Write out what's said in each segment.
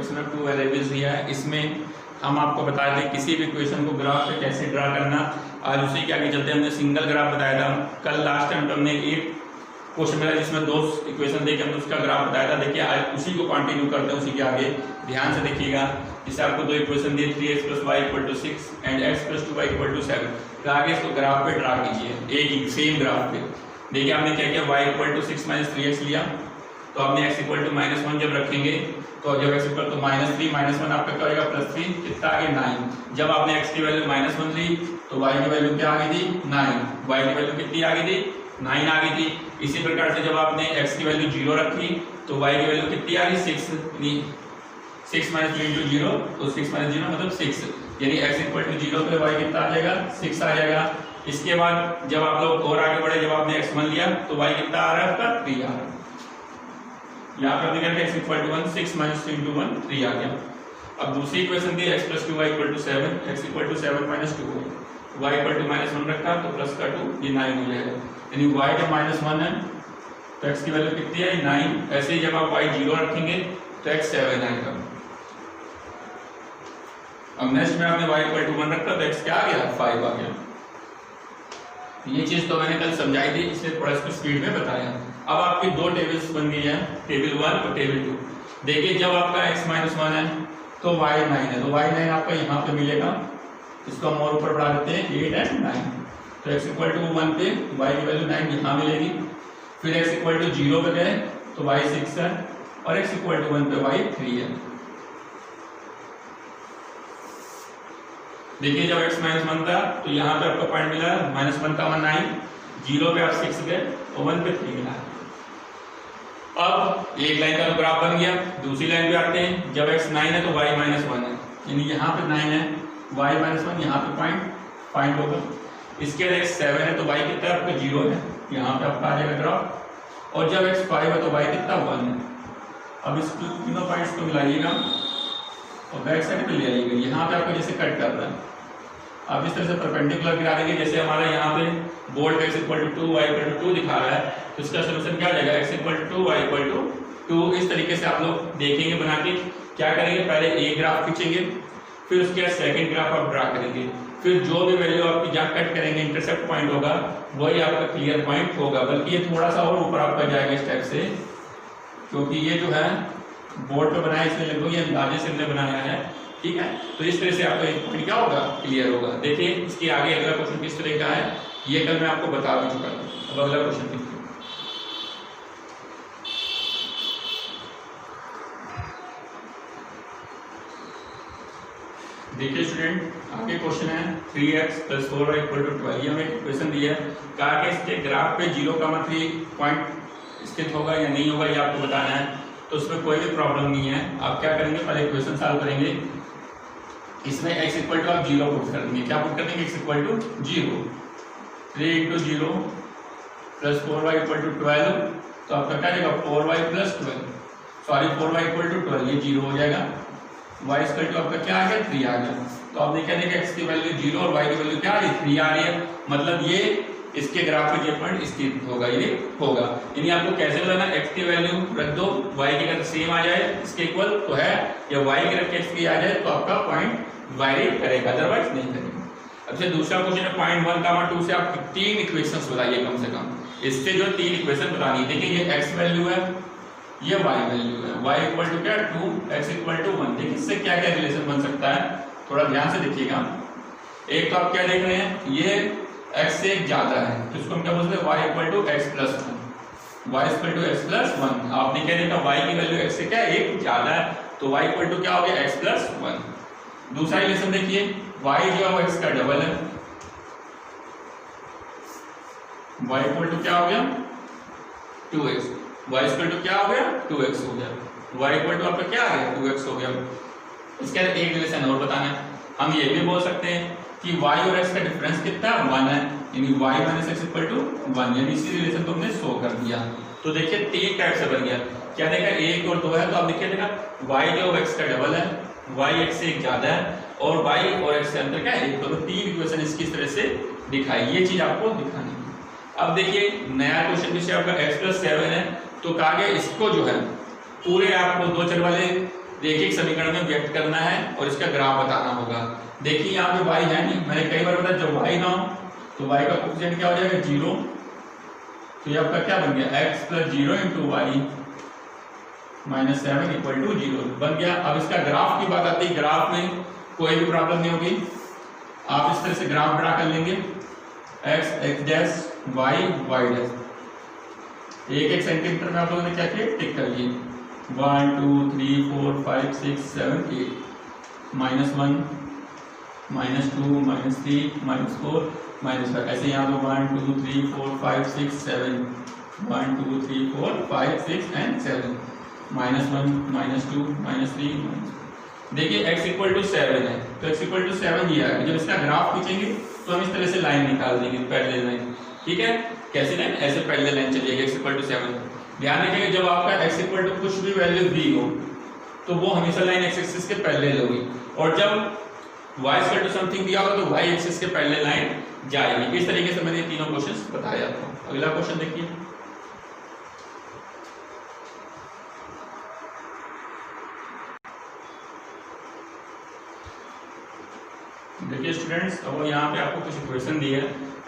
Question में 2 variables दिया है। इसमें हम आपको बताए थे किसी भी इक्वेशन को ग्राफ पे कैसे ड्रा करना। आज उसी के आगे चलते हमने सिंगल ग्राफ बताया था। कल लास्ट टाइम हमने एक क्वेश्चन मिला जिसमें 2 इक्वेशन देके हमने उसका ग्राफ बताया था। देखिए आज उसी को कंटिन्यू करते हैं, उसी के आगे ध्यान से देखिएगा। जैसे आपको 2 इक्वेशन दिए 3x + y = 6 and x + 2y = 7। तो आगे इसको ग्राफ पे ड्रा कीजिए, एक ही सेम ग्राफ पे। देखिए आपने क्या किया, y = 6 - 3x लिया, तो आपने x = -1 जब रखेंगे तो जब x = -3 -1 आपका क्या होगा +3, कितना आ गया 9। जब आपने x की वैल्यू -1 ली तो y की वैल्यू क्या आ गई थी 9, y की वैल्यू कितनी आ गई थी 9 आ गई थी। इसी प्रकार से जब आपने x की वैल्यू 0 रखी तो y की वैल्यू कितनी आ गई 6, 6 - 3 × 0, तो 6 - 0 मतलब 6, यानी x = 0 पे y कितना आ जाएगा 6 आ जाएगा। इसके बाद जब आप लोग और आगे बढ़े, जब आपने x1 लिया तो y कितना आ रहा है आपका 3 आ रहा है। यहाँ पर हमने क्या किया x = 1, 6 - 3 × 1 3 आ गया। अब दूसरी इक्वेशन दी x + 2y = 7, x = 7 - 2y, y = -1 रखा तो प्लस का 2, ये 9 हो जाएगा। यानी y का -1 है तो x की वैल्यू कितनी है 9। ऐसे ही जब आप y 0 रखेंगे तो x 7 आएगा। अब नेक्स्ट में आपने y = 1 रखा तो x क्या आ गया 5 आ गया। ये चीज तो मैंने कल समझाई थी, इसलिए थोड़ा इसको स्पीड में बताया। अब आपकी 2 टेबल्स बन गई हैं, टेबल 1 और टेबल 2। देखिए जब आपका x - 1 है तो y 9 है, तो y 9 आपका यहाँ पे मिलेगा। इसको हम और ऊपर बढ़ा देते हैं 8 और 9। तो x = 1 पे y की वैल्यू 9 यहाँ मिलेगी। फिर x = 0 पे गए तो y 6 है और x = 1 पे y 3 है। देखिए जब x - 1 था तो यहाँ पे आपका पॉइंट मिला -1 का 1 9, 0 पे आप 6 गए और 1 पे 3 मिला। अब एक लाइन का ग्राफ बन गया। दूसरी लाइन पे आते हैं, जब x 9 है तो y - 1 है, यानी यहाँ पे 9 है, y - 1 यहाँ पे पॉइंट होगा। इसके बाद x 7 है तो y कितना है आपका 0 है, यहाँ पे आपका आ जाएगा ग्राफ। और जब x 5 है तो y कितना 1 है। अब इस तीनों पॉइंट्स को मिलाइएगा और बैक साइड पे ले आइएगा। यहाँ पे आपको जैसे कट कर रहा है, आप इस तरह से परपेंडिकुलर गिरा देंगे। जैसे हमारा यहाँ पे बोल्ड x = 2 y = 2 दिखा रहा है, तो इसका सोल्यूशन क्या हो जाएगा x = 2 y = 2। इस तरीके से आप लोग देखेंगे बना के। क्या करेंगे, पहले एक ग्राफ खींचेंगे, फिर उसके बाद सेकंड ग्राफ आप ड्रा करेंगे। फिर जो भी वैल्यू आपकी जहाँ कट करेंगे इंटरसेप्ट पॉइंट होगा वही आपका क्लियर पॉइंट होगा। बल्कि ये थोड़ा सा और ऊपर आपका जाएगा इस टाइप से, क्योंकि ये जो है बोर्ड पे बनाया इसलिए लगभग ये अंदाजे से हमने बनाया है, ठीक है। तो इस तरह से आपका एक पॉइंट क्या होगा क्लियर होगा। देखिए इसके आगे अगला क्वेश्चन किस तरह का है ये कल मैं आपको बता भी चुका था। अब अगला क्वेश्चन देखिए, देखिए स्टूडेंट आगे क्वेश्चन है 3x + 4y = 12। ये हमें एक क्वेश्चन दिया है, कहा कि इसके ग्राफ पे 0,3 पॉइंट स्थित होगा या नहीं होगा ये आपको बताना है। तो उसमें कोई भी प्रॉब्लम नहीं है। आप क्या करेंगे, पहले इक्वेशन सॉल्व करेंगे। इसमें x = आप 0 पुट कर देंगे। क्या पुट कर देंगे, x = 0, 3 × 0 + 4y = 12। तो आपका क्या जाएगा 4y + 12, सॉरी 4y = 12, ये 0 हो जाएगा। y = आपका क्या आ गया 3 आ गया। तो आपने क्या देखा x की वैल्यू 0 और y की वैल्यू क्या आ रही है 3 आ रही है, मतलब ये इसके ग्राफ पे ये पॉइंट स्थित होगा, ये होगा। यानी आपको कैसे बताना, x की वैल्यू रख दो, y की अगर सेम आ जाए इसके इक्वल तो है, या y की रख के x की आ जाए तो आपका पॉइंट वायरी करेगा, अदरवाइज नहीं करेगा। अब से दूसरा क्वेश्चन है पॉइंट 1, 2 से आप 3 इक्वेशंस बताइए कम से कम। इससे जो 3 इक्वेशन बतानी है। देखिए ये x वैल्यू है, ये y वैल्यू है, y = क्या 2, x = 1। देखिए इससे क्या क्या रिलेशन बन सकता है, थोड़ा ध्यान से देखिएगा। एक तो आप क्या देख रहे हैं, ये x से ज्यादा है तो इसको हम क्या बोलते हैं y = x + 1, y = x + 1। आपने क्या देखा y की वैल्यू x से क्या 1 ज्यादा है तो y = क्या हो गया x + 1। दूसरा रिलेशन देखिए, y जो है वो x का डबल है, y = क्या हो गया 2x, y = क्या हो गया 2x हो गया, y = आपका क्या आ गया 2x हो गया। इसके बाद एक रिलेशन और बताना है, हम ये भी बोल सकते हैं कि y और x का डिफरेंस कितना 1 है, यानी y - x = 1, यानी इसी रिलेशन को हमने शो कर दिया। तो देखिए 3 टाइप से बन गया। क्या देखा 1 और 2 है, तो आप देखिए देखा y जो x का डबल है, y x से 1 ज्यादा है और y और x से अंतर क्या है 1। तो 3 इक्वेशन इसकी इस तरह से दिखाई, ये चीज आपको दिखानी है। अब देखिए नया क्वेश्चन जैसे आपका x + 7 है, तो कहा गया इसको जो है पूरे आपको 2 चर वाले एक एक समीकरण में व्यक्त करना है और इसका ग्राफ बताना होगा। देखिए यहाँ पे y है नहीं, मैंने कई बार बताया जब y ना हो तो y का कोएफिशिएंट क्या हो जाएगा 0, तो ये आपका क्या बन गया x + 0 × y - 7 = 0 बन गया। अब इसका ग्राफ की बात आती है, ग्राफ में कोई भी प्रॉब्लम नहीं होगी, आप इस तरह से ग्राफ ड्रा कर लेंगे x dash y y dash, एक एक सेंटीमीटर में आप लोगों ने क्या किया टिक कर लिए 1 2 3 4 5 6 7 8 -1 -2 -3 -4 -5, ऐसे यहाँ पे 1 2 3 4 5 6 7 1 2 3 4 5 6 and 7 -1 -2 -3 देखिए x = 7 है तो x = 7 ये आएगा। जब इसका ग्राफ खींचेंगे तो हम इस तरह से लाइन निकाल देंगे पैरेलल लाइन, ठीक है। कैसी लाइन? ऐसे पैरेलल लाइन चलिएगा x = 7। ध्यान रखिएगा जब आपका x = कुछ भी वैल्यू दी हो तो वो हमेशा लाइन x एक्सिस के पैरेलल होगी, और जब y = समथिंग दिया होगा तो y एक्सिस के पैरेलल लाइन जाएगी। इस तरीके से मैंने तीनों क्वेश्चंस बताए आपको। अगला क्वेश्चन देखिए, देखिए स्टूडेंट्स, अब यहाँ पे आपको कुछ इक्वेशन दी है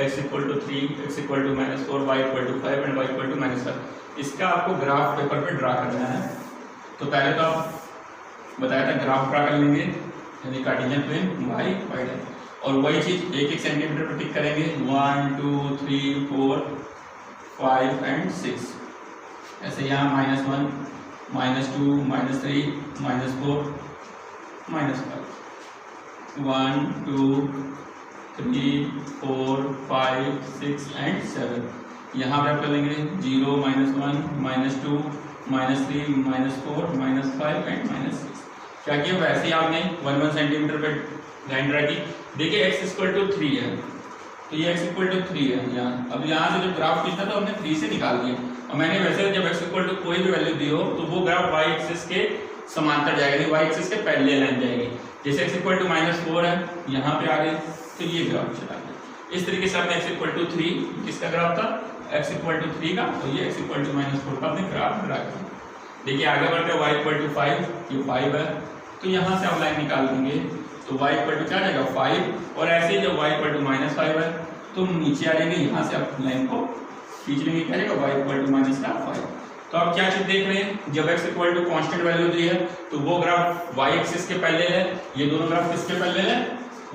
x = 3 x = -4 y = 5 and y = -7। इसका आपको ग्राफ पेपर पे ड्रा करना है। तो पहले तो आप बताया था ग्राफ ड्रा कर लेंगे, यानी कार्टेशियन प्लेन y y' और वही चीज एक एक सेंटीमीटर पर टिक करेंगे 1 2 3 4 5 एंड 6, ऐसे यहाँ -1 -2 -3 -4 -5 1 2 3 4 5 6 एंड 7। यहाँ पे आप कर लेंगे 0 -1 -2 -3 -4 -5 एंड -6। क्या किया? वैसे ही आपने 1 सेंटीमीटर पे लाइन ड्रा की। देखिए x = 3 है तो ये x = 3 है यहाँ। अब यहाँ से जब ग्राफ खींचना तो हमने 3 से निकाल दिया, और मैंने वैसे जब x = कोई भी वैल्यू दी हो तो वो ग्राफ y एक्सिस के समांतर जाएगा, यानी y एक्सिस के पैरेलल लाइन जाएगी। जैसे x = -4 है, यहाँ पे आ गए तो ये ग्राफ चला गया। इस तरीके से आपने x = 3 किसका ग्राफ था? x = 3 का, तो ये x = -4 का आपने ग्राफ ड्रा किया। देखिए आगे बढ़ते y = 5, ये 5 है तो यहाँ से आप लाइन निकाल देंगे तो y = क्या जाएगा 5, और ऐसे ही जब y = -5 है तो नीचे आ जाएंगे, यहाँ से आप लाइन को खींच लेंगे, क्या जाएगा y = -5। तो आप क्या चीज देख रहे हैं, जब x = कांस्टेंट वैल्यू दी है तो वो ग्राफ y एक्सिस के पैरेलल है, ये दोनों ग्राफ किसके पैरेलल है?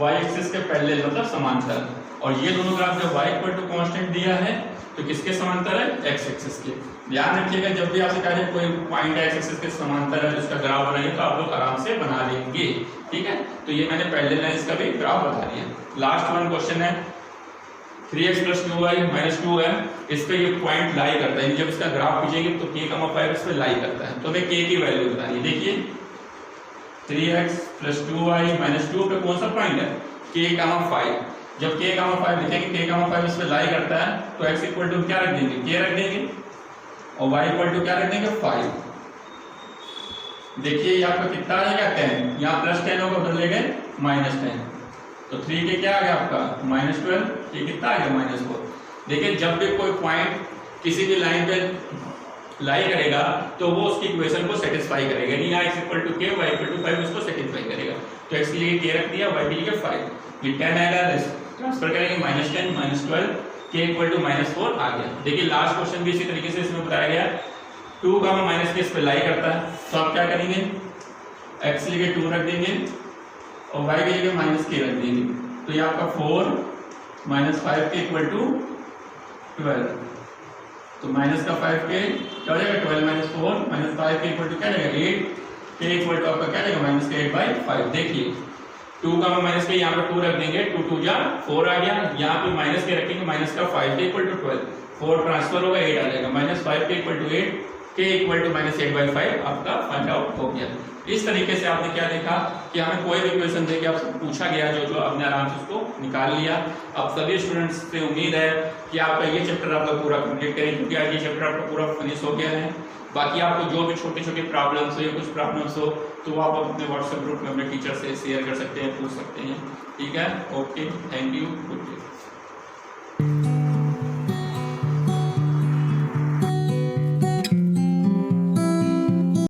y एक्सिस के पैरेलल मतलब समांतर, और ये दोनों ग्राफ जब y = कांस्टेंट दिया है तो किसके समांतर है? x एक्सिस के। ध्यान रखिएगा जब भी आपसे कहा जाए कोई पॉइंट x एक्सिस के समांतर है जिसका ग्राफ बनाइए तो आप लोग आराम से बना लेंगे, ठीक है। तो ये मैंने पैरेलल लाइंस का भी ग्राफ बता दिया। लास्ट वन क्वेश्चन है 3x + 2y - 2 है, इस पे ये पॉइंट लाई करता है, जब इसका ग्राफ खींचेंगे तो k, 5 इस पे लाई करता है। तो हमें k की वैल्यू बतानी है। देखिए 3x + 2y - 2 पे कौन सा पॉइंट है? k, 5। जब k, 5 लिखेंगे, k, 5 इस पे लाई करता है तो x = क्या रख देंगे? k रख देंगे, और y = क्या रख देंगे? 5। देखिए ये आपका कितना आ जाएगा 10, यहाँ +10 होगा उधर ले गए -10, तो 3 के क्या आ गया आपका -12, ये कितना आ गया -4। देखिए जब भी कोई पॉइंट किसी भी लाइन पे लाई करेगा तो वो उसकी इक्वेशन को सेटिस्फाई करेगा, यानी x = k, y = 5 उसको सेटिस्फाई करेगा। तो x के लिए k रख दिया, y के लिए 5, ये 10 आएगा, ट्रांसफर करेंगे -10 -12, k = -4 आ गया। देखिए लास्ट क्वेश्चन भी इसी तरीके से इसमें बताया गया, 2 का -k इस पे लाई करता है तो आप क्या करेंगे? x के लिए 2 रख देंगे और y के लिए -k रख देंगे, तो ये आपका 4 - 5k = 12, तो माइनस का 5k क्या हो जाएगा 12 - 4 - 5k = क्या जाएगा 8, k = आपका क्या जाएगा -8/5। देखिए 2 का -k यहाँ पे 2 रख देंगे, 2 2 जा 4 आ गया, यहाँ पे -k रखेंगे, माइनस का 5k = 12, 4 ट्रांसफर होगा 8 आ जाएगा, -5k = 8, k = -8/5 आपका फाइंड आउट हो गया। इस तरीके से आपने क्या देखा कि हमें कोई भी क्वेश्चन देके आपसे पूछा गया जो आपने आराम से उसको निकाल लिया। अब सभी स्टूडेंट्स से उम्मीद है कि आपका ये चैप्टर आप लोग पूरा कंप्लीट करें, क्योंकि आज ये चैप्टर आपका पूरा फिनिश हो गया है। बाकी आपको जो भी छोटे छोटे प्रॉब्लम्स हो या कुछ प्रॉब्लम्स हो तो आप अपने व्हाट्सएप ग्रुप में अपने टीचर से शेयर कर सकते हैं, पूछ सकते हैं, ठीक है। Okay, thank you, good day.